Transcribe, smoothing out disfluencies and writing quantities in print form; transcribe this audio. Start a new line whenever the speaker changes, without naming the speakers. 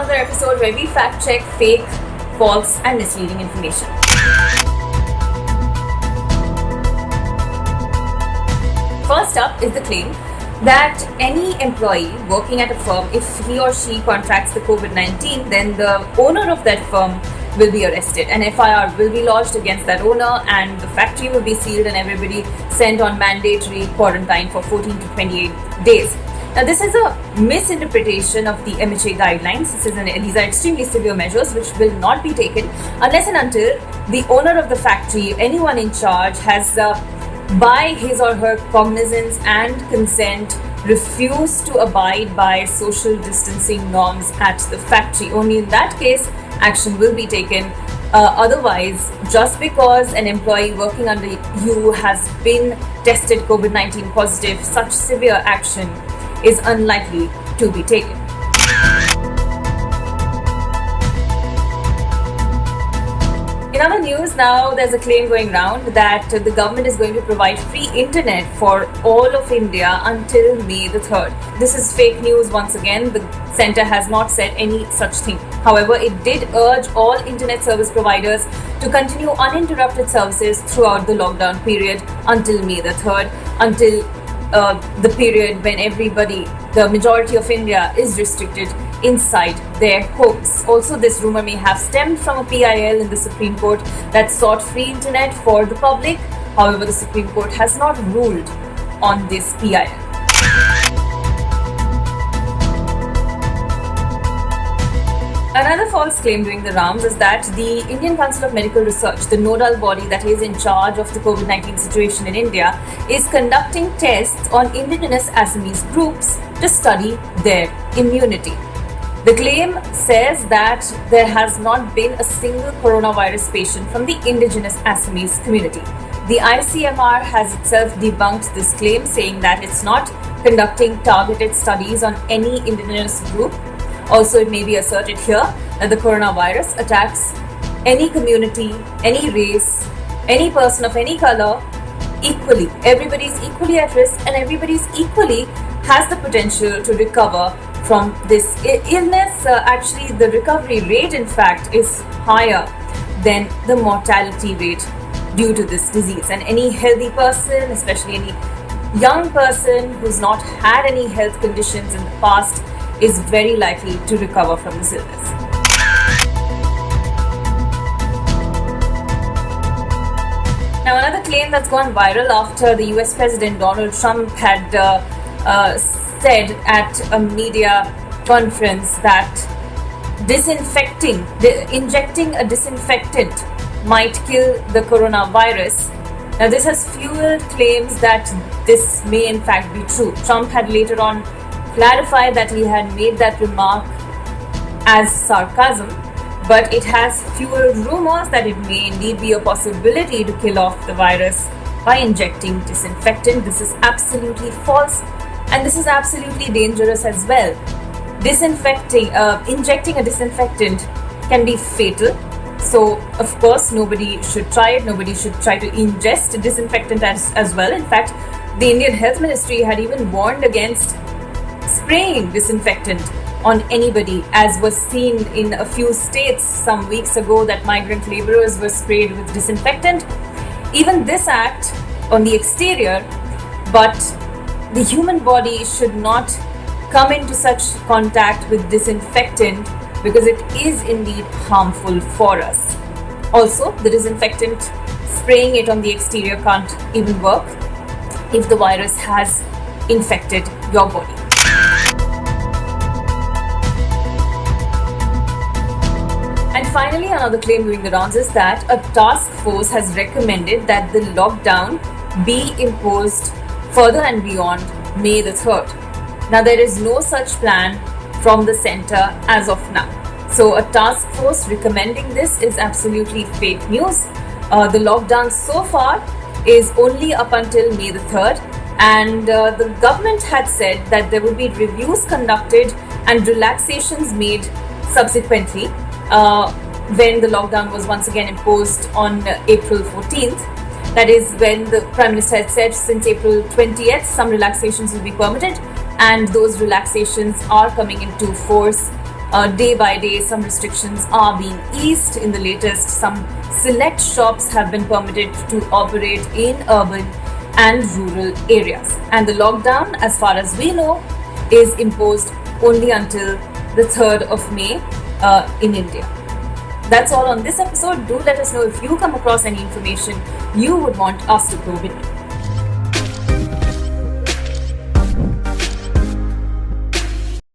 another episode where we fact check fake, false, and misleading information. First up is the claim that any employee working at a firm, if he or she contracts the COVID-19, then the owner of that firm will be arrested. An FIR will be lodged against that owner and the factory will be sealed and everybody sent on mandatory quarantine for 14 to 28 days. Now, this is a misinterpretation of the MHA guidelines. These are extremely severe measures which will not be taken unless and until the owner of the factory, anyone in charge, has by his or her cognizance and consent refused to abide by social distancing norms at the factory. Only in that case action will be taken. Otherwise, just because an employee working under you has been tested COVID-19 positive, such severe action is unlikely to be taken. In other news, now there's a claim going around that the government is going to provide free internet for all of India until May the 3rd. This is fake news once again. The centre has not said any such thing. However, it did urge all internet service providers to continue uninterrupted services throughout the lockdown period until May the 3rd, until the period when the majority of India is restricted inside their homes. Also, this rumor may have stemmed from a PIL in the Supreme Court that sought free internet for the public. However, the Supreme Court has not ruled on this PIL. Another false claim doing the rounds is that the Indian Council of Medical Research, the nodal body that is in charge of the COVID-19 situation in India, is conducting tests on indigenous Assamese groups to study their immunity. The claim says that there has not been a single coronavirus patient from the indigenous Assamese community. The ICMR has itself debunked this claim, saying that it's not conducting targeted studies on any indigenous group. Also, it may be asserted here that the coronavirus attacks any community, any race, any person of any color equally. Everybody is equally at risk and everybody is equally has the potential to recover from this illness. Actually, the recovery rate, in fact, is higher than the mortality rate due to this disease. And any healthy person, especially any young person who's not had any health conditions in the past, is very likely to recover from this illness. Now, another claim that's gone viral after the US President Donald Trump had said at a media conference that injecting a disinfectant might kill the coronavirus. Now, this has fueled claims that this may in fact be true. Trump had later on clarified that he had made that remark as sarcasm, but it has fueled rumors that it may indeed be a possibility to kill off the virus by injecting disinfectant. This is absolutely false and this is absolutely dangerous as well. Injecting a disinfectant can be fatal. So, of course, nobody should try it. Nobody should try to ingest disinfectant as well. In fact, the Indian Health Ministry had even warned against spraying disinfectant on anybody, as was seen in a few states some weeks ago that migrant laborers were sprayed with disinfectant. Even this act on the exterior, but the human body should not come into such contact with disinfectant because it is indeed harmful for us. Also, the disinfectant, spraying it on the exterior can't even work if the virus has infected your body. And finally, another claim doing the rounds is that a task force has recommended that the lockdown be imposed further and beyond May the 3rd. Now, there is no such plan from the centre as of now. So, a task force recommending this is absolutely fake news. The lockdown so far is only up until May the 3rd, and the government had said that there would be reviews conducted and relaxations made subsequently when the lockdown was once again imposed on April 14th. That is when the Prime Minister had said since April 20th some relaxations will be permitted, and those relaxations are coming into force day by day, some restrictions are being eased. In the latest, some select shops have been permitted to operate in urban and rural areas. And the lockdown, as far as we know, is imposed only until the 3rd of May in India. That's all on this episode. Do let us know if you come across any information you would want us to probe into.